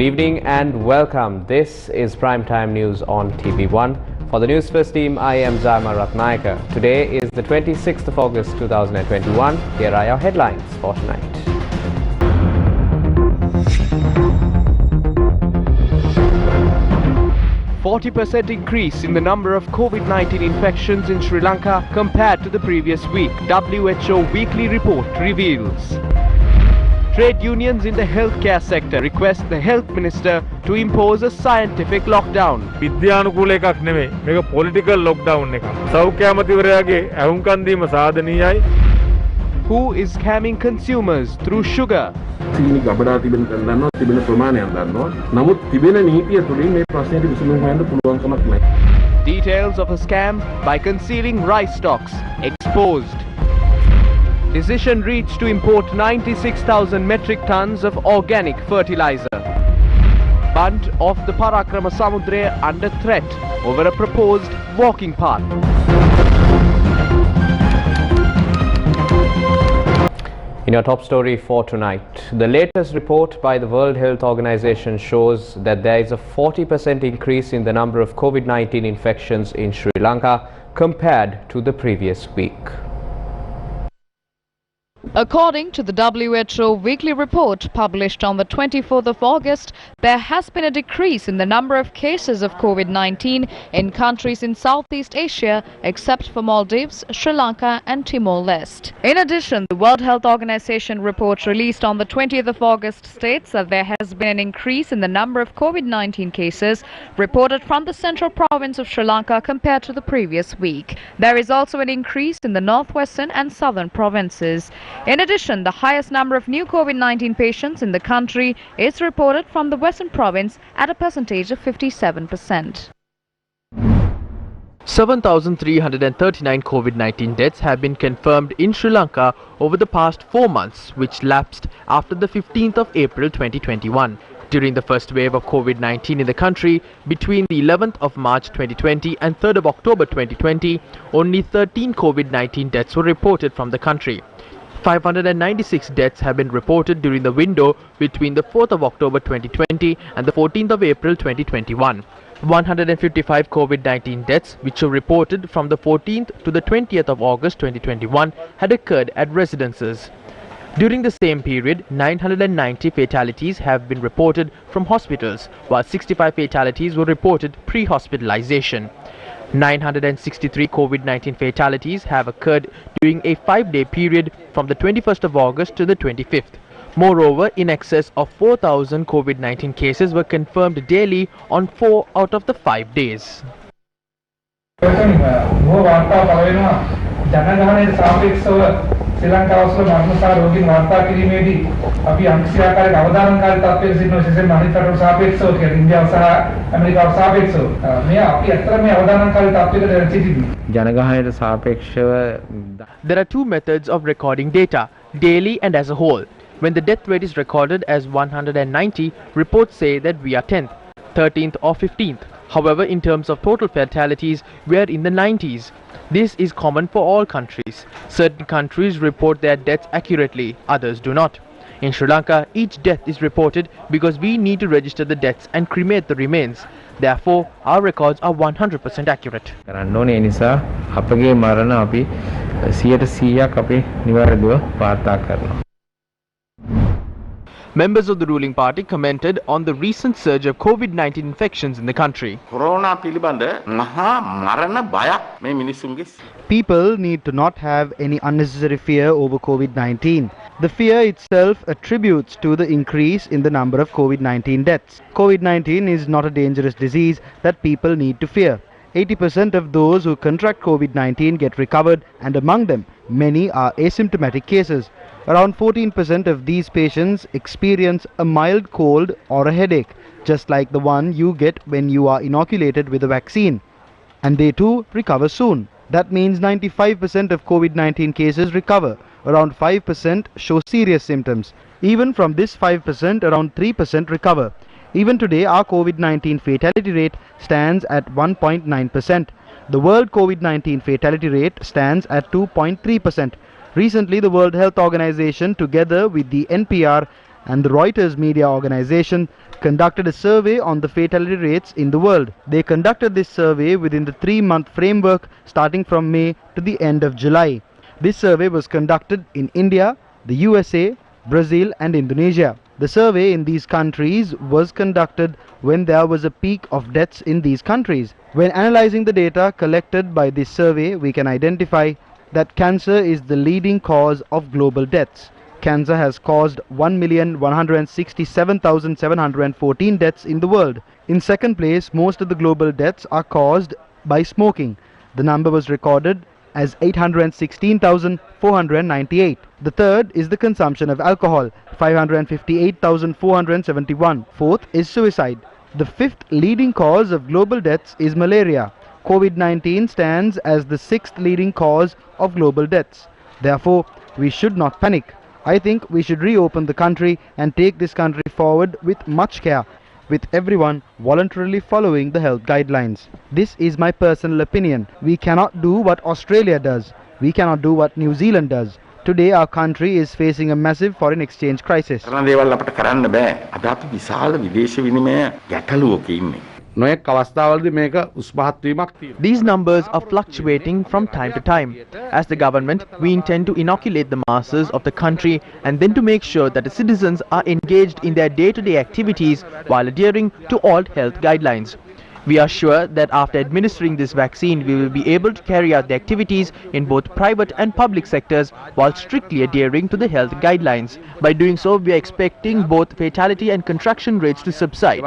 evening and welcome. This is Primetime News on TV1. For the Newsfirst team, I am Zama Ratnayaka. Today is the 26th of August 2021. Here are your headlines for tonight. %40 increase in the number of COVID-19 infections in Sri Lanka compared to the previous week, WHO weekly report reveals. Trade unions in the healthcare sector request the health minister to impose a scientific lockdown. විද්‍යානුකූල එකක් නෙමෙයි මේක political lockdown එකක්. සෞඛ්‍ය අමාත්‍යවරයාගේ අහුම්කන් දීම සාධනීයයි. Who is scamming consumers through sugar? සීනි ගබඩා තිබෙන තැන දන්නවා තිබෙන ප්‍රමාණයක් දන්නවා. නමුත් තිබෙන නීතිය තුලින් මේ ප්‍රශ්නයට විසඳුම් හොයන්න පුළුවන් කමක් නැහැ. Details of a scam by concealing rice stocks exposed. Decision reached to import 96,000 metric tons of organic fertilizer. Bunt of the Parakrama Samudra under threat over a proposed walking path. In your top story for tonight, the latest report by the World Health Organization shows that there is a 40% increase in the number of COVID-19 infections in Sri Lanka compared to the previous week. According to the WHO weekly report published on the 24th of August, there has been a decrease in the number of cases of COVID-19 in countries in Southeast Asia except for Maldives, Sri Lanka and Timor-Leste. In addition, the World Health Organization report released on the 20th of August states that there has been an increase in the number of COVID-19 cases reported from the central province of Sri Lanka compared to the previous week. There is also an increase in the northwestern and southern provinces. In addition, the highest number of new COVID-19 patients in the country is reported from the Western province at a percentage of 57%. 7,339 COVID-19 deaths have been confirmed in Sri Lanka over the past 4 months, which lapsed after the 15th of April 2021. During the first wave of COVID-19 in the country, between the 11th of March 2020 and 3rd of October 2020, only 13 COVID-19 deaths were reported from the country. 596 deaths have been reported during the window between the 4th of October 2020 and the 14th of April 2021. 155 COVID-19 deaths, which were reported from the 14th to the 20th of August 2021, had occurred at residences. During the same period, 990 fatalities have been reported from hospitals, while 65 fatalities were reported pre-hospitalization. 963 COVID-19 fatalities have occurred during a 5-day period from the 21st of August to the 25th. Moreover, in excess of 4,000 COVID-19 cases were confirmed daily on 4 out of the 5 days. ශ්‍රී ලංකාවේ මරණ සහ රෝගීන් වාර්තා කිරීමේදී අපි අංශීය ආකාරයට අවදානම්කාරී තත්ත්වයක සිටින විශේෂයෙන් අනිත් රටවල් සාපේක්ෂව කියන්නේ ඉන්දියාව සහ ඇමරිකාව සාපේක්ෂව මේ අපි ඇත්තටම මේ අවදානම්කාරී තත්ත්වයකට සිටින්නේ ජනගහනයට සාපේක්ෂව. There are two methods of recording data, daily and as a whole. When the death rate is recorded as 190, reports say that we are 10th, 13th or 15th. However, in terms of total fatalities, we are in the 90s. This is common for all countries. Certain countries report their deaths accurately, others do not. In Sri Lanka, each death is reported because we need to register the deaths and cremate the remains. Therefore, our records are 100% accurate. කරන්න ඕනේ නිසා අපගේ මරණ අපි 100%ක් අපි නිවැරදිව වාර්තා කරනවා. Members of the ruling party commented on the recent surge of COVID-19 infections in the country. Corona පිළිබඳ මහා මරණ බයක් මේ මිනිසුන්ගේ. People need to not have any unnecessary fear over COVID-19. The fear itself attributes to the increase in the number of COVID-19 deaths. COVID-19 is not a dangerous disease that people need to fear. 80% of those who contract COVID-19 get recovered, and among them, many are asymptomatic cases. Around 14% of these patients experience a mild cold or a headache, just like the one you get when you are inoculated with a vaccine. And they too recover soon. That means 95% of COVID-19 cases recover. Around 5% show serious symptoms. Even from this 5%, around 3% recover. Even today, our COVID-19 fatality rate stands at 1.9%. The world COVID-19 fatality rate stands at 2.3%. Recently, the World Health Organization, together with the NPR and the Reuters media organization conducted a survey on the fatality rates in the world. They conducted this survey within the 3-month framework starting from May to the end of July. This survey was conducted in India, the USA, Brazil and Indonesia. The survey in these countries was conducted when there was a peak of deaths in these countries. When analyzing the data collected by this survey, we can identify that cancer is the leading cause of global deaths. Cancer has caused 1,167,714 deaths in the world. In second place, most of the global deaths are caused by smoking. The number was recorded as 816,498. The third is the consumption of alcohol, 558,471. Fourth is suicide. The fifth leading cause of global deaths is malaria. COVID-19 stands as the sixth leading cause of global deaths. Therefore, we should not panic. I think we should reopen the country and take this country forward with much care, with everyone voluntarily following the health guidelines. This is my personal opinion. We cannot do what Australia does. We cannot do what New Zealand does. Today our country is facing a massive foreign exchange crisis. These numbers are fluctuating from time to time. As the government, we intend to inoculate the masses of the country and then to make sure that the citizens are engaged in their day-to-day activities while adhering to all health guidelines. We are sure that after administering this vaccine, we will be able to carry out the activities in both private and public sectors while strictly adhering to the health guidelines. By doing so, we are expecting both fatality and contraction rates to subside.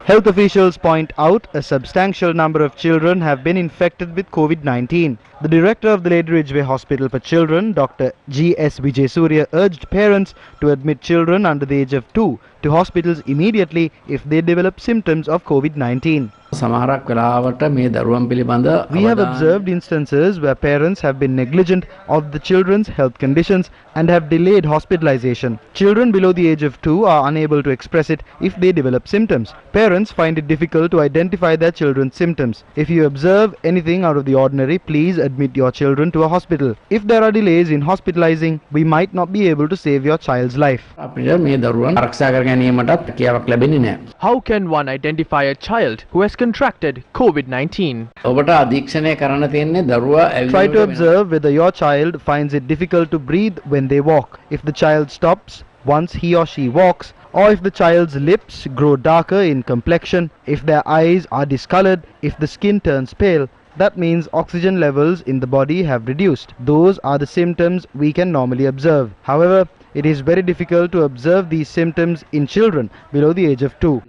Health officials point out a substantial number of children have been infected with COVID-19. The director of the Lady Ridgeway Hospital for Children, Dr. G.S. Vijaysurya, urged parents to admit children under the age of 2 to hospitals immediately if they develop symptoms of COVID-19. We have observed instances where parents have been negligent of the children's health conditions and have delayed hospitalization. Children below the age of 2 are unable to express it if they develop symptoms. Parents find it difficult to identify their children's symptoms. If you observe anything out of the ordinary, please admit your children to a hospital. If there are delays in hospitalizing, we might not be able to save your child's life. How can one identify a child who has contracted COVID-19? Try to observe whether your child finds it difficult to breathe when they walk. If the child stops once he or she walks, or if the child's lips grow darker in complexion, if their eyes are discolored, if the skin turns pale, that means oxygen levels in the body have reduced. Those are the symptoms we can normally observe. However, it is very difficult to observe these symptoms in children below the age of 2.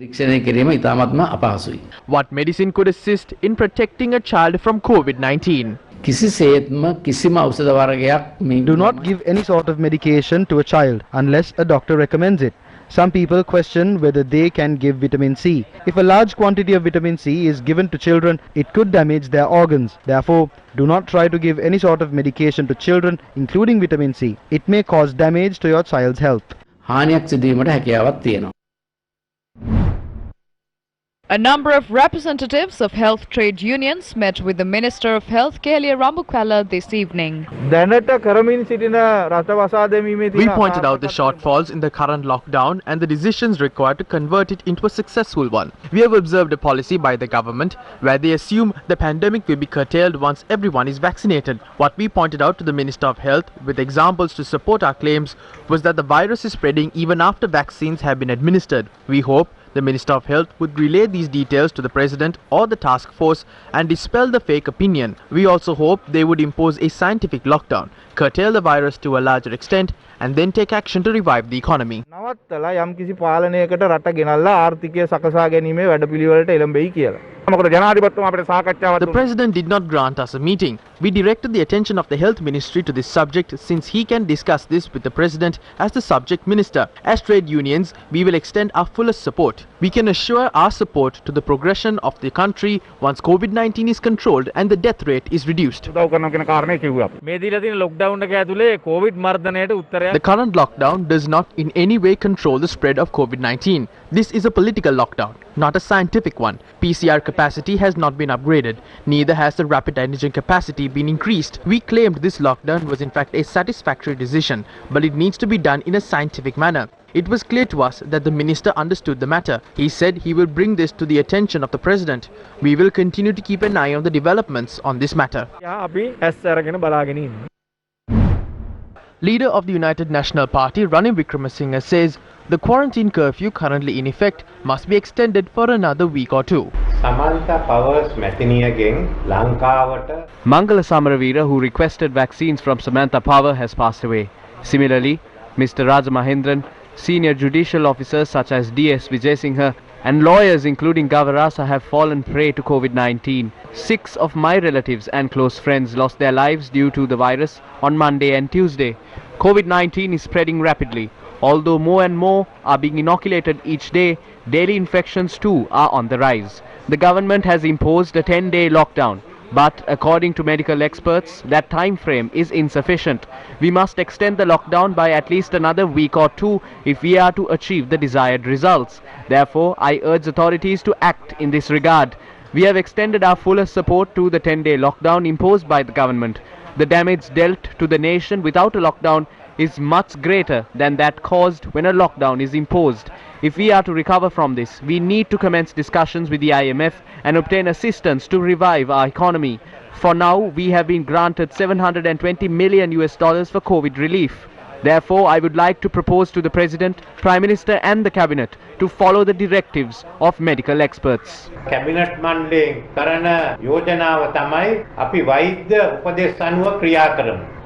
What medicine could assist in protecting a child from COVID-19? Do not give any sort of medication to a child unless a doctor recommends it. Some people question whether they can give vitamin C. If a large quantity of vitamin C is given to children, it could damage their organs. Therefore, do not try to give any sort of medication to children, including vitamin C. It may cause damage to your child's health. A number of representatives of health trade unions met with the Minister of Health, Keliya Rambukkala, this evening. We pointed out the shortfalls in the current lockdown and the decisions required to convert it into a successful one. We have observed a policy by the government where they assume the pandemic will be curtailed once everyone is vaccinated. What we pointed out to the Minister of Health with examples to support our claims was that the virus is spreading even after vaccines have been administered. We hope the Minister of Health would relay these details to the President or the task force and dispel the fake opinion. We also hope they would impose a scientific lockdown, curtail the virus to a larger extent, and then take action to revive the economy. The President did not grant us a meeting. We directed the attention of the Health Ministry to this subject since he can discuss this with the President as the subject minister. As trade unions, we will extend our fullest support. We can assure our support to the progression of the country once COVID-19 is controlled and the death rate is reduced. The current lockdown does not in any way control the spread of COVID-19. This is a political lockdown, not a scientific one. PCR capacity capacity has not been upgraded. Neither has the rapid antigen capacity been increased. We claimed this lockdown was in fact a satisfactory decision, but it needs to be done in a scientific manner. It was clear to us that the minister understood the matter. He said he will bring this to the attention of the president. We will continue to keep an eye on the developments on this matter. Leader of the United National Party, Ranil Wickremesinghe, says the quarantine curfew currently in effect must be extended for another week or two. Samantha Power's Mathiniyagen, Lanka. Mangala Samaravira, who requested vaccines from Samantha Power, has passed away. Similarly, Mr. Raja Mahendran, senior judicial officers such as D.S. Vijay and lawyers including Gavarasa have fallen prey to COVID-19. 6 of my relatives and close friends lost their lives due to the virus on Monday and Tuesday. COVID-19 is spreading rapidly. Although more and more are being inoculated each day, daily infections too are on the rise. The government has imposed a 10-day lockdown. But according to medical experts, that time frame is insufficient. We must extend the lockdown by at least another week or two if we are to achieve the desired results. Therefore, I urge authorities to act in this regard. We have extended our fullest support to the 10-day lockdown imposed by the government. The damage dealt to the nation without a lockdown is much greater than that caused when a lockdown is imposed. If we are to recover from this, we need to commence discussions with the IMF and obtain assistance to revive our economy. For now, we have been granted $720 million for COVID relief. Therefore, I would like to propose to the President, Prime Minister and the Cabinet to follow the directives of medical experts. Cabinet Mandling Karana Yojanawa Tamai Api Vaidya Upadesh Anuwa Kriya Karamu.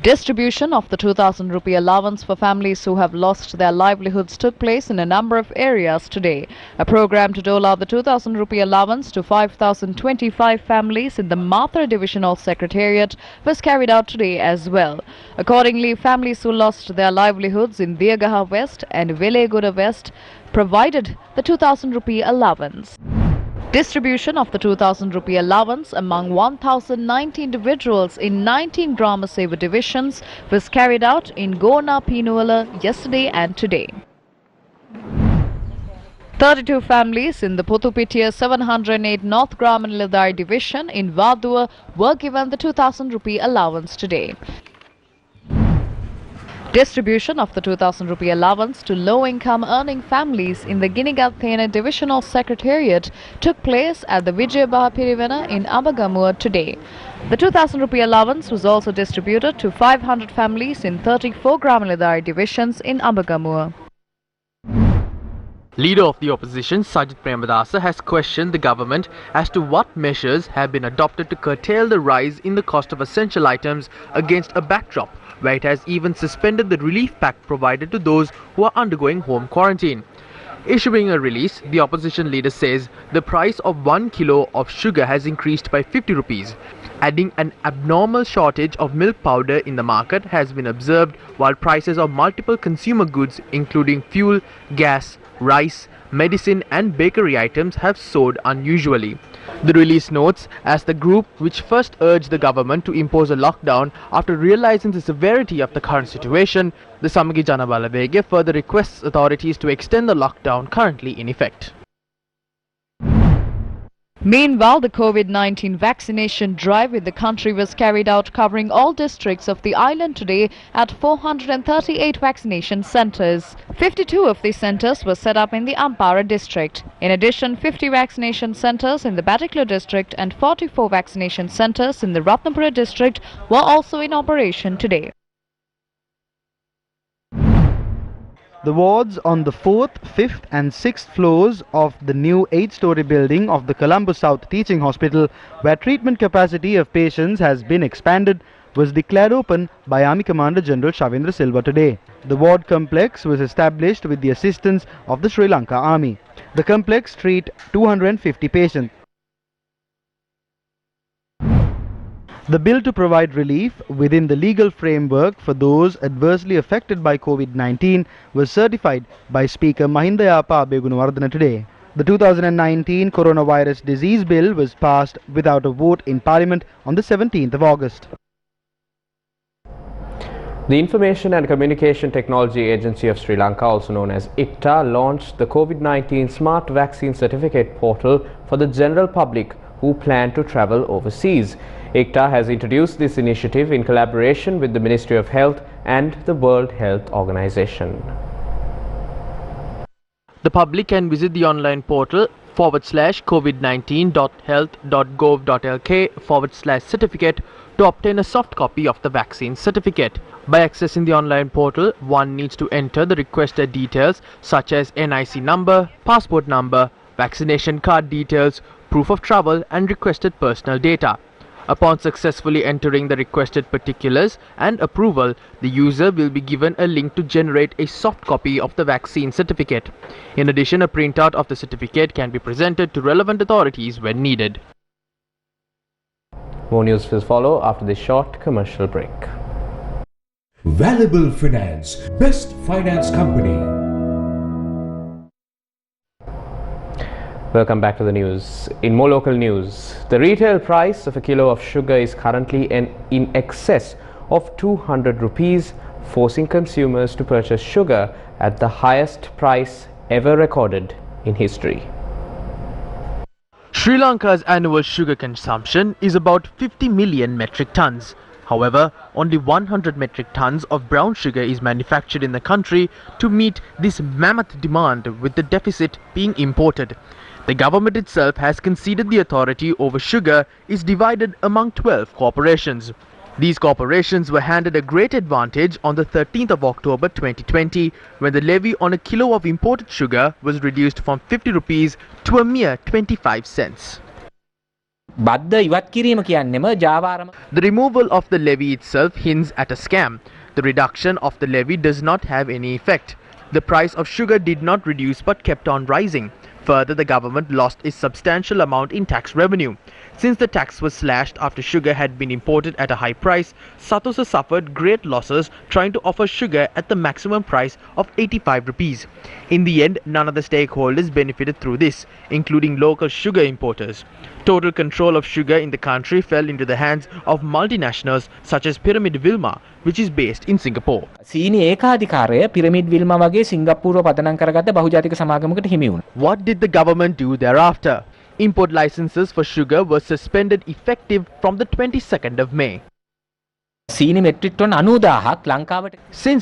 Distribution of the 2,000 rupee allowance for families who have lost their livelihoods took place in a number of areas today. A program to dole out the 2,000 rupee allowance to 5,025 families in the Mathura Divisional Secretariat was carried out today as well. Accordingly, families who lost their livelihoods in Diyagaha West and Veleguda West provided the 2,000 rupee allowance. Distribution of the 2,000 rupee allowance among 1,090 individuals in 19 Grama Seva divisions was carried out in Gona Pinuala yesterday and today. 32 families in the Puthupitia 708 North Gramanladai division in Vadua were given the 2,000 rupee allowance today. Distribution of the 2,000 rupee allowance to low-income earning families in the Ginigathena Divisional Secretariat took place at the Vijayabaha Pirivana in Abagamur today. The 2,000 rupee allowance was also distributed to 500 families in 34 Gramaladari divisions in Abagamur. Leader of the opposition, Sajid Premadasa, has questioned the government as to what measures have been adopted to curtail the rise in the cost of essential items against a backdrop where it has even suspended the relief pack provided to those who are undergoing home quarantine. Issuing a release, the opposition leader says the price of 1 kilo of sugar has increased by 50 rupees. Adding an abnormal shortage of milk powder in the market has been observed, while prices of multiple consumer goods including fuel, gas, rice, medicine and bakery items have soared unusually. The release notes, as the group which first urged the government to impose a lockdown after realizing the severity of the current situation, the Samagi Jana Balabege further requests authorities to extend the lockdown currently in effect. Meanwhile, the COVID-19 vaccination drive in the country was carried out covering all districts of the island today at 438 vaccination centres. 52 of these centres were set up in the Ampara district. In addition, 50 vaccination centres in the Batiklu district and 44 vaccination centres in the Ratnapura district were also in operation today. The wards on the 4th, 5th and 6th floors of the new 8-story building of the Colombo South Teaching Hospital, where treatment capacity of patients has been expanded, was declared open by Army Commander General Shavindra Silva today. The ward complex was established with the assistance of the Sri Lanka Army. The complex treats 250 patients. The bill to provide relief within the legal framework for those adversely affected by COVID-19 was certified by Speaker Mahinda Yapa Abegunawardena today. The 2019 coronavirus disease bill was passed without a vote in Parliament on the 17th of August. The Information and Communication Technology Agency of Sri Lanka, also known as ICTA, launched the COVID-19 Smart Vaccine Certificate portal for the general public who plan to travel overseas. ICTA has introduced this initiative in collaboration with the Ministry of Health and the World Health Organization. The public can visit the online portal /covid19.health.gov.lk/certificate to obtain a soft copy of the vaccine certificate. By accessing the online portal, one needs to enter the requested details such as NIC number, passport number, vaccination card details, proof of travel and requested personal data. Upon successfully entering the requested particulars and approval, the user will be given a link to generate a soft copy of the vaccine certificate. In addition, a printout of the certificate can be presented to relevant authorities when needed. More news will follow after this short commercial break. Valuable Finance, best finance company. Welcome back to the news. In more local news, the retail price of a kilo of sugar is currently in excess of 200 rupees, forcing consumers to purchase sugar at the highest price ever recorded in history. Sri Lanka's annual sugar consumption is about 50 million metric tons. However, only 100 metric tons of brown sugar is manufactured in the country to meet this mammoth demand, with the deficit being imported. The government itself has conceded the authority over sugar is divided among 12 corporations. These corporations were handed a great advantage on the 13th of October 2020 when the levy on a kilo of imported sugar was reduced from 50 rupees to a mere 25 cents. The removal of the levy itself hints at a scam. The reduction of the levy does not have any effect. The price of sugar did not reduce but kept on rising. Further, the government lost a substantial amount in tax revenue. Since the tax was slashed after sugar had been imported at a high price, Satosa suffered great losses trying to offer sugar at the maximum price of 85 rupees. In the end, none of the stakeholders benefited through this, including local sugar importers. Total control of sugar in the country fell into the hands of multinationals such as Pyramid Vilma, which is based in Singapore. What did the government do thereafter? Import licenses for sugar were suspended effective from the 22nd of May. Since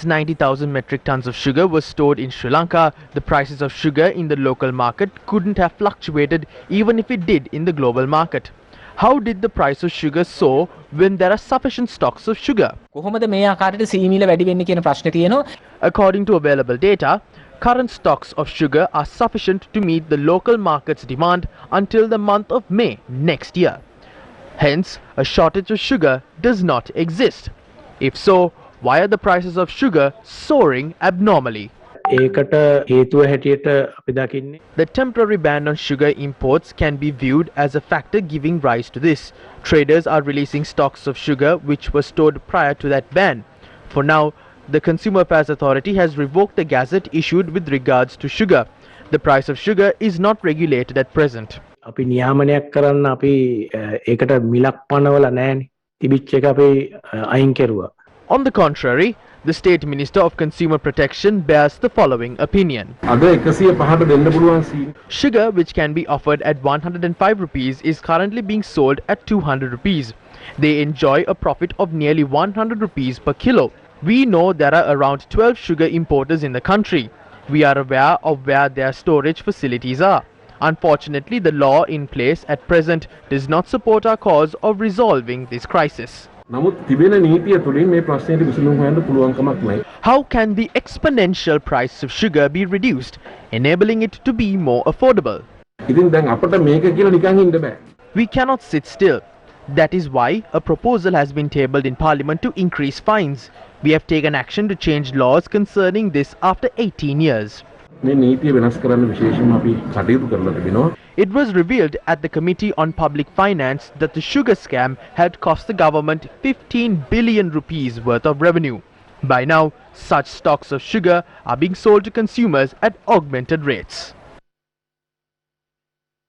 90,000 metric tons of sugar was stored in Sri Lanka, the prices of sugar in the local market couldn't have fluctuated even if it did in the global market. How did the price of sugar soar when there are sufficient stocks of sugar? According to available data, current stocks of sugar are sufficient to meet the local market's demand until the month of May next year. Hence, a shortage of sugar does not exist. If so, why are the prices of sugar soaring abnormally? The temporary ban on sugar imports can be viewed as a factor giving rise to this. Traders are releasing stocks of sugar which were stored prior to that ban. For now, the Consumer Affairs Authority has revoked the gazette issued with regards to sugar. The price of sugar is not regulated at present. On the contrary, the State Minister of Consumer Protection bears the following opinion. Sugar which can be offered at 105 rupees is currently being sold at 200 rupees. They enjoy a profit of nearly 100 rupees per kilo. We know there are around 12 sugar importers in the country. We are aware of where their storage facilities are. Unfortunately, the law in place at present does not support our cause of resolving this crisis. How can the exponential price of sugar be reduced, enabling it to be more affordable? We cannot sit still. That is why a proposal has been tabled in Parliament to increase fines. We have taken action to change laws concerning this after 18 years. It was revealed at the Committee on Public Finance that the sugar scam had cost the government 15 billion rupees worth of revenue. By now, such stocks of sugar are being sold to consumers at augmented rates.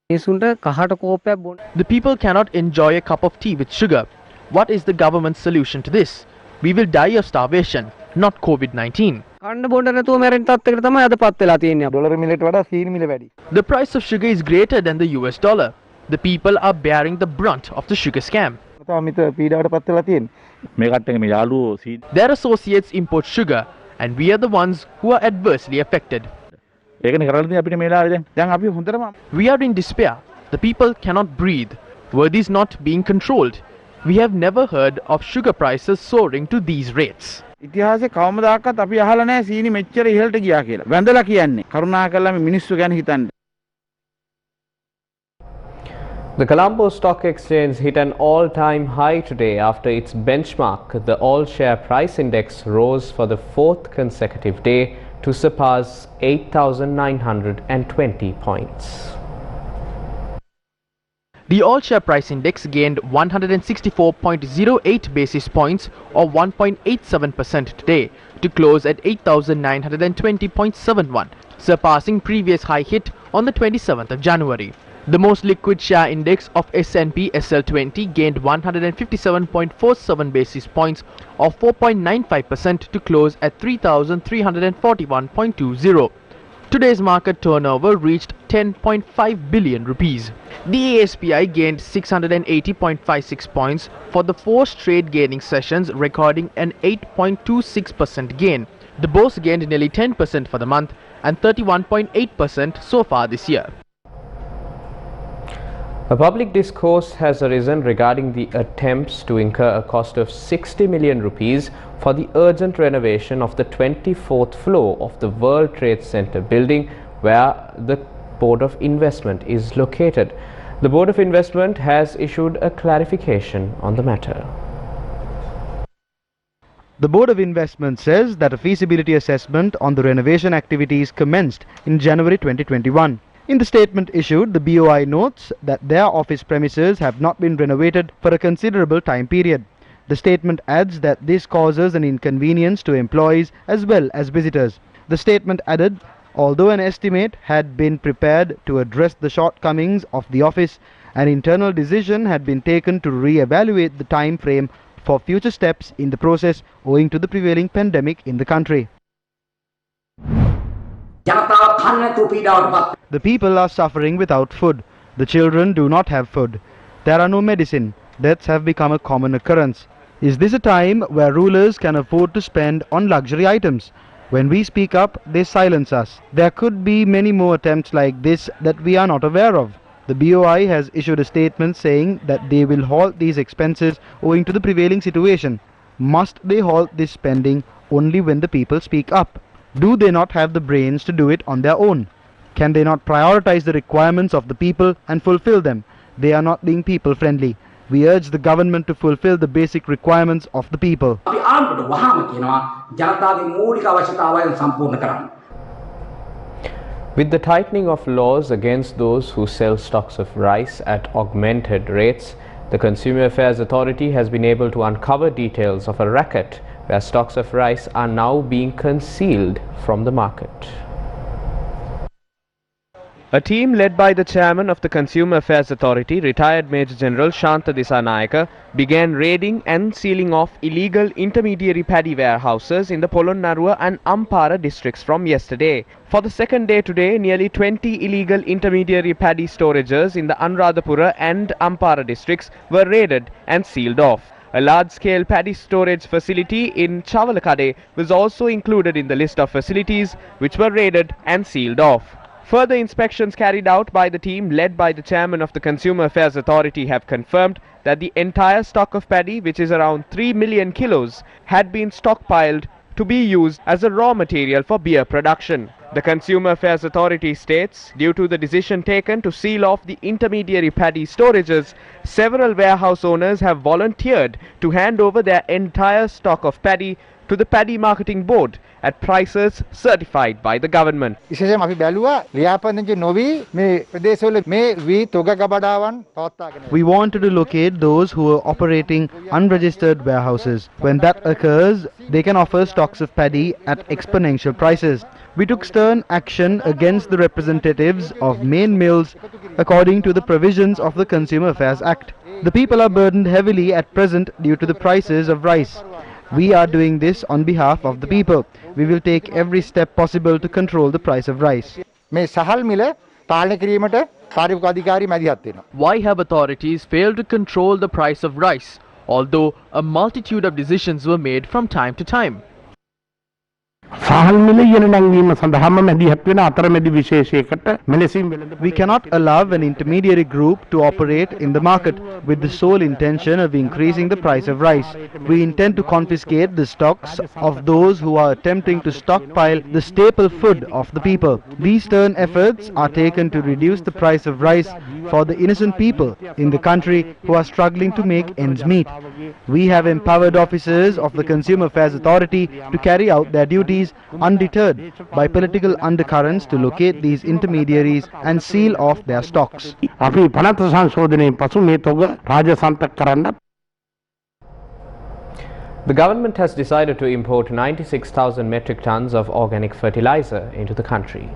The people cannot enjoy a cup of tea with sugar. What is the government's solution to this? we will die of starvation, not COVID-19. The price of sugar is greater than the US dollar. The people are bearing the brunt of the sugar scam. Their associates import sugar, and we are the ones who are adversely affected. We are in despair. The people cannot breathe. World is not being controlled. We have never heard of sugar prices soaring to these rates. ඉතිහාසයේ කවමදාකවත් අපි අහලා නැහැ සීනි මෙච්චර ඉහළට ගියා කියලා. වැඳලා කියන්නේ. කරුණාකරලා මේ මිනිස්සු ගැන හිතන්න. The Colombo Stock Exchange hit an all-time high today after its benchmark. The all-share price index rose for the fourth consecutive day to surpass 8,920 points. The all-share price index gained 164.08 basis points or 1.87% today to close at 8,920.71, surpassing previous high hit on the 27th of January. The most liquid share index of S&P SL20 gained 157.47 basis points or 4.95% to close at 3,341.20. Today's market turnover reached 10.5 billion rupees. The ASPI gained 680.56 points for the 4 straight gaining sessions, recording an 8.26% gain. The BOS gained nearly 10% for the month and 31.8% so far this year. A public discourse has arisen regarding the attempts to incur a cost of 60 million rupees for the urgent renovation of the 24th floor of the World Trade Center building where the Board of Investment is located. The Board of Investment has issued a clarification on the matter. The Board of Investment says that a feasibility assessment on the renovation activities commenced in January 2021. In the statement issued, the BOI notes that their office premises have not been renovated for a considerable time period. The statement adds that this causes an inconvenience to employees as well as visitors. The statement added, although an estimate had been prepared to address the shortcomings of the office, an internal decision had been taken to re-evaluate the time frame for future steps in the process owing to the prevailing pandemic in the country. The people are suffering without food. The children do not have food. There are no medicine. Deaths have become a common occurrence. Is this a time where rulers can afford to spend on luxury items? When we speak up, they silence us. There could be many more attempts like this that we are not aware of. The BOI has issued a statement saying that they will halt these expenses owing to the prevailing situation. Must they halt this spending only when the people speak up? Do they not have the brains to do it on their own? Can they not prioritize the requirements of the people and fulfill them? They are not being people friendly. We urge the government to fulfill the basic requirements of the people. With the tightening of laws against those who sell stocks of rice at augmented rates, the Consumer Affairs Authority has been able to uncover details of a racket where stocks of rice are now being concealed from the market. A team led by the chairman of the Consumer Affairs Authority, retired Major General Shanta Disanayaka, began raiding and sealing off illegal intermediary paddy warehouses in the Polonnaruwa and Ampara districts from yesterday. For the second day today, nearly 20 illegal intermediary paddy storages in the Anuradhapura and Ampara districts were raided and sealed off. A large-scale paddy storage facility in Chavalakade was also included in the list of facilities which were raided and sealed off. Further inspections carried out by the team led by the chairman of the Consumer Affairs Authority have confirmed that the entire stock of paddy, which is around 3 million kilos, had been stockpiled to be used as a raw material for beer production. The Consumer Affairs Authority states, due to the decision taken to seal off the intermediary paddy storages, several warehouse owners have volunteered to hand over their entire stock of paddy to the Paddy Marketing Board at prices certified by the government. We wanted to locate those who are operating unregistered warehouses. When that occurs, they can offer stocks of paddy at exponential prices. We took stern action against the representatives of main mills according to the provisions of the Consumer Affairs Act. The people are burdened heavily at present due to the prices of rice. We are doing this on behalf of the people. We will take every step possible to control the price of rice. මේ සහල් මිල පාලනය කිරීමට කාර්මික අධිකාරී මැදිහත් වෙනවා. Why have authorities failed to control the price of rice, although a multitude of decisions were made from time to time? සහල් මිල ඉහළ නැංවීම සඳහාම මැදිහත් වෙන අතරමැදි විශේෂයකට මෙලෙසින් වෙළඳ We cannot allow an intermediary group to operate in the market with the sole intention of increasing the price of rice. We intend to confiscate the stocks of those who are attempting to stockpile the staple food of the people. These stern efforts are taken to reduce the price of rice for the innocent people in the country who are struggling to make ends meet. We have empowered officers of the Consumer Affairs Authority to carry out their duties undeterred by political undercurrents to locate these intermediaries and seal off their stocks. අපි පනත සංශෝධනයෙන් පසු මේ තොග රාජසන්තක කරන්න. The government has decided to import 96,000 metric tons of organic fertilizer into the country.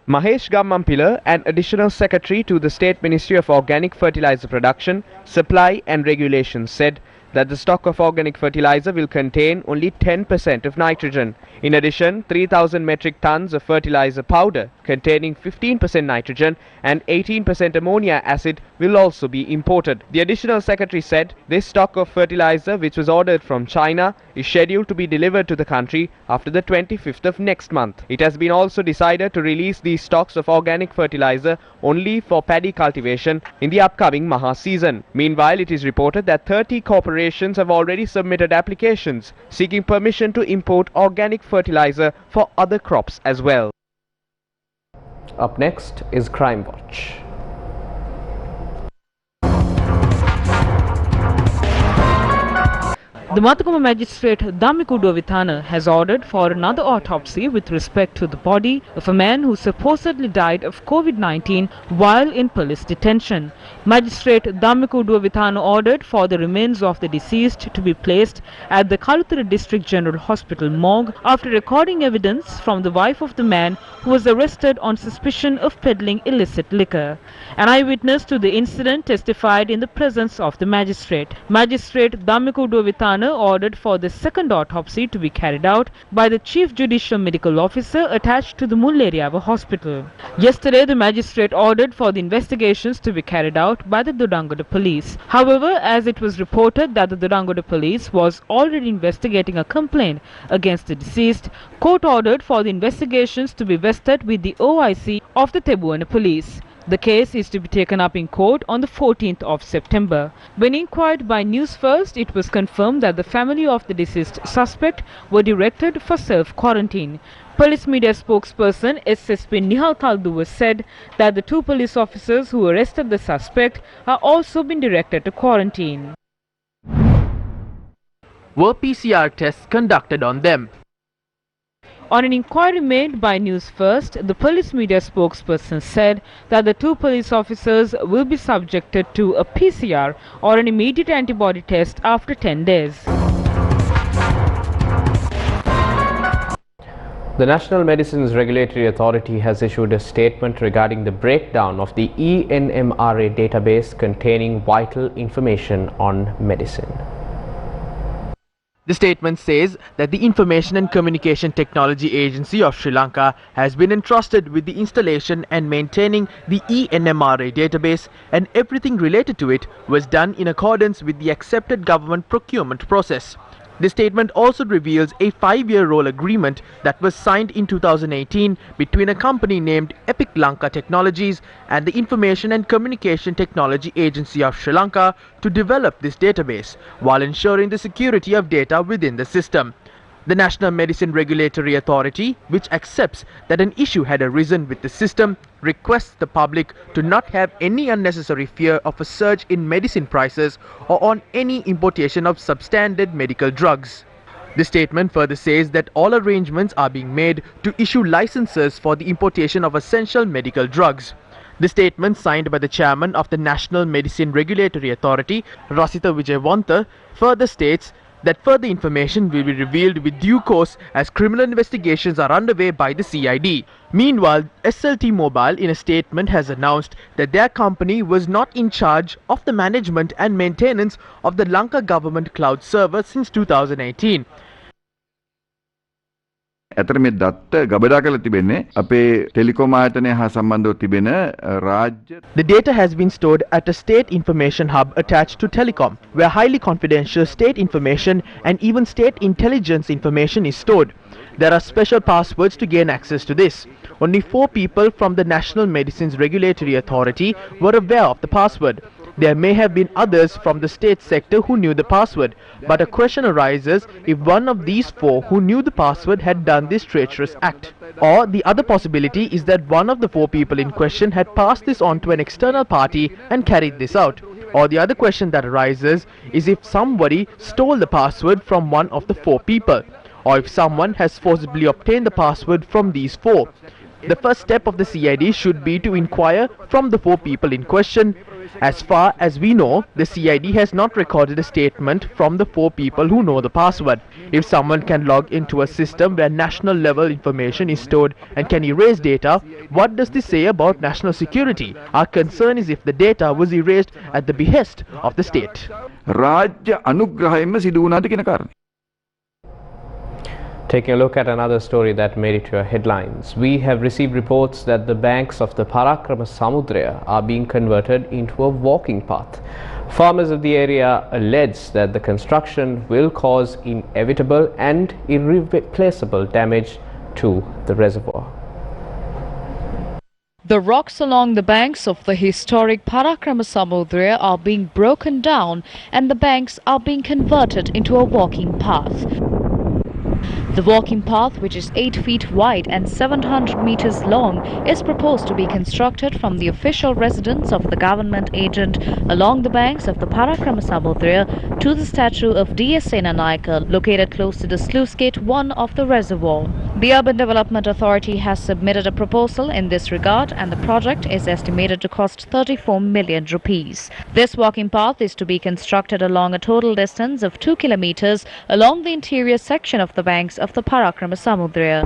Mahesh Gammampila, an additional secretary to the State Ministry of Organic Fertilizer Production, Supply and Regulation, said that the stock of organic fertilizer will contain only 10% of nitrogen. In addition, 3,000 metric tons of fertilizer powder containing 15% nitrogen and 18% ammonia acid will also be imported. The additional secretary said this stock of fertilizer, which was ordered from China, is scheduled to be delivered to the country after the 25th of next month. It has been also decided to release these stocks of organic fertilizer only for paddy cultivation in the upcoming Maha season. Meanwhile, it is reported that 30 corporations have already submitted applications seeking permission to import organic fertilizer for other crops as well. Up next is Crime Watch. The Matukuma magistrate Dhammikuduwa Vithana has ordered for another autopsy with respect to the body of a man who supposedly died of COVID-19 while in police detention. Magistrate Dhammikuduwa Vithana ordered for the remains of the deceased to be placed at the Kaluthara District General Hospital morgue after recording evidence from the wife of the man who was arrested on suspicion of peddling illicit liquor. An eyewitness to the incident testified in the presence of the magistrate. Magistrate Dhammikuduwa Vithana ordered for the second autopsy to be carried out by the Chief Judicial Medical Officer attached to the Mulleriava Hospital. Yesterday, the magistrate ordered for the investigations to be carried out by the Dodangoda Police. However, as it was reported that the Dodangoda Police was already investigating a complaint against the deceased, court ordered for the investigations to be vested with the OIC of the Tebuana Police. The case is to be taken up in court on the 14th of September. When inquired by Newsfirst, it was confirmed that the family of the deceased suspect were directed for self-quarantine. Police media spokesperson SSP Nihal Talduwa said that the two police officers who arrested the suspect are also been directed to quarantine. Were PCR tests conducted on them? On an inquiry made by Newsfirst, the police media spokesperson said that the two police officers will be subjected to a PCR or an immediate antibody test after 10 days. The National Medicines Regulatory Authority has issued a statement regarding the breakdown of the ENMRA database containing vital information on medicine. The statement says that the Information and Communication Technology Agency of Sri Lanka has been entrusted with the installation and maintaining the ENMRA database, and everything related to it was done in accordance with the accepted government procurement process. The statement also reveals a 5-year role agreement that was signed in 2018 between a company named Epic Lanka Technologies and the Information and Communication Technology Agency of Sri Lanka to develop this database while ensuring the security of data within the system. The National Medicine Regulatory Authority, which accepts that an issue had arisen with the system, requests the public to not have any unnecessary fear of a surge in medicine prices or on any importation of substandard medical drugs. The statement further says that all arrangements are being made to issue licenses for the importation of essential medical drugs. The statement, signed by the chairman of the National Medicine Regulatory Authority, Rasitha Wijewantha, further states that further information will be revealed with due course as criminal investigations are underway by the CID. Meanwhile, SLT Mobile in a statement has announced that their company was not in charge of the management and maintenance of the Lanka government cloud server since 2018. ඇතර මේ දත්ත ගබඩා කරලා තිබෙන්නේ අපේ Telecom ආයතනය හා සම්බන්ධව තිබෙන රාජ්‍ය. The data has been stored at a state information hub attached to Telecom, where highly confidential state information and even state intelligence information is stored. There are special passwords to gain access to this. Only 4 people from the National Medicines Regulatory Authority were aware of the password. There may have been others from the state sector who knew the password, but a question arises if one of these 4 who knew the password had done this treacherous act. Or the other possibility is that one of the 4 people in question had passed this on to an external party and carried this out. Or the other question that arises is if somebody stole the password from one of the 4 people, or if someone has forcibly obtained the password from these 4. The first step of the CID should be to inquire from the 4 people in question. As far as we know, the CID has not recorded a statement from the 4 people who know the password. If someone can log into a system where national level information is stored and can erase data, what does this say about national security? Our concern is if the data was erased at the behest of the state. රාජ්‍ය අනුග්‍රහයෙන්ම සිදු වුණාද කියන කාරණේ. Taking a look at another story that made it to your headlines, we have received reports that the banks of the Parakrama Samudra are being converted into a walking path. Farmers of the area allege that the construction will cause inevitable and irreplaceable damage to the reservoir. The rocks along the banks of the historic Parakrama Samudra are being broken down and the banks are being converted into a walking path. The walking path, which is 8 feet wide and 700 meters long, is proposed to be constructed from the official residence of the government agent along the banks of the Parakrama Samudra to the statue of D.S. Senanayake located close to the sluice gate 1 of the reservoir. The Urban Development Authority has submitted a proposal in this regard and the project is estimated to cost 34 million rupees. This walking path is to be constructed along a total distance of 2 kilometers along the interior section of the banks of the Parakrama Samudra.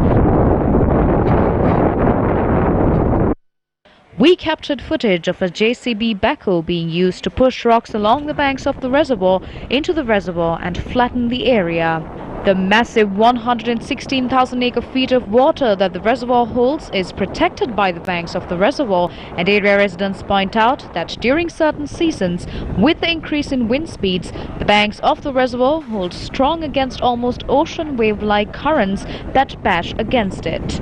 We captured footage of a JCB backhoe being used to push rocks along the banks of the reservoir into the reservoir and flatten the area. The massive 116,000 acre-feet of water that the reservoir holds is protected by the banks of the reservoir, and area residents point out that during certain seasons, with the increase in wind speeds, the banks of the reservoir hold strong against almost ocean wave-like currents that bash against it.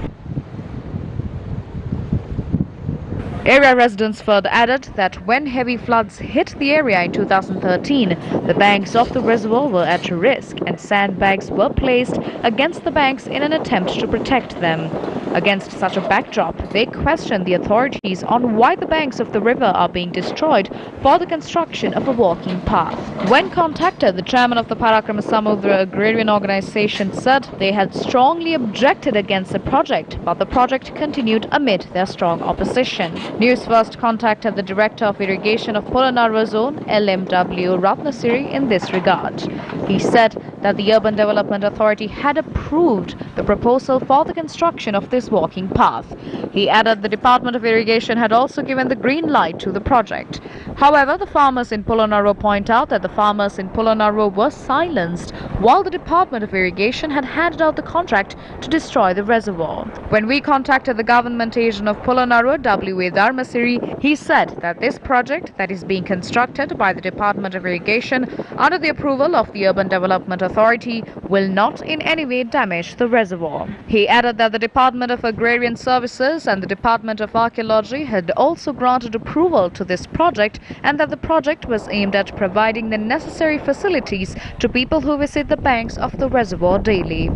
Area residents further added that when heavy floods hit the area in 2013, the banks of the reservoir were at risk and sandbags were placed against the banks in an attempt to protect them. Against such a backdrop, they questioned the authorities on why the banks of the river are being destroyed for the construction of a walking path. When contacted, the chairman of the Parakrama Samudra Agrarian Organization said they had strongly objected against the project, but the project continued amid their strong opposition. Newsfirst contacted the Director of Irrigation of Polonnaruwa Zone, LMW Ratnasiri, in this regard. He said that the Urban Development Authority had approved the proposal for the construction of this walking path. He added the Department of Irrigation had also given the green light to the project. However, the farmers in Polonnaruwa point out that the farmers in Polonnaruwa were silenced while the Department of Irrigation had handed out the contract to destroy the reservoir. When we contacted the government agent of Polonnaruwa, W.A. Dharmasiri, he said that this project that is being constructed by the Department of Irrigation under the approval of the Urban Development Authority will not in any way damage the reservoir. He added that the Department of Agrarian Services and the Department of Archaeology had also granted approval to this project and that the project was aimed at providing the necessary facilities to people who visit the banks of the reservoir daily.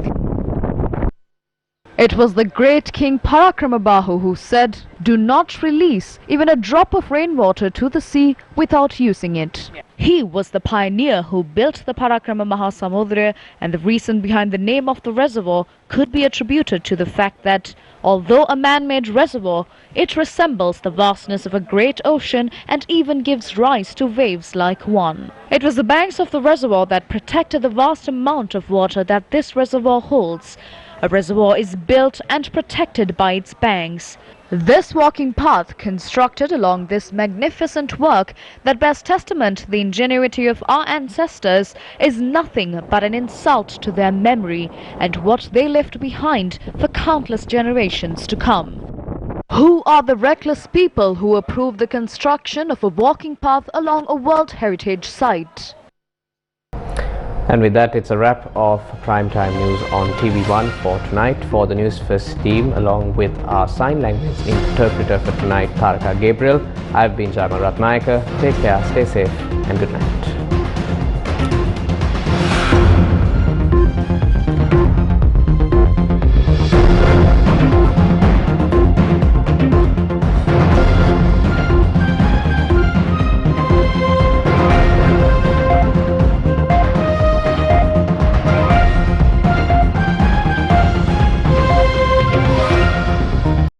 It was the great King Parakramabahu who said, do not release even a drop of rainwater to the sea without using it. He was the pioneer who built the Parakrama Mahasamudra, and the reason behind the name of the reservoir could be attributed to the fact that, although a man-made reservoir, it resembles the vastness of a great ocean and even gives rise to waves like one. It was the banks of the reservoir that protected the vast amount of water that this reservoir holds. A reservoir is built and protected by its banks. This walking path constructed along this magnificent work that bears testament to the ingenuity of our ancestors is nothing but an insult to their memory and what they left behind for countless generations to come. Who are the reckless people who approve the construction of a walking path along a World Heritage Site? And with that, it's a wrap of Primetime News on TV1 for tonight. For the Newsfirst team, along with our sign language interpreter for tonight, Taraka Gabriel, I've been Jamal Ratnayaka. Take care, stay safe, and good night.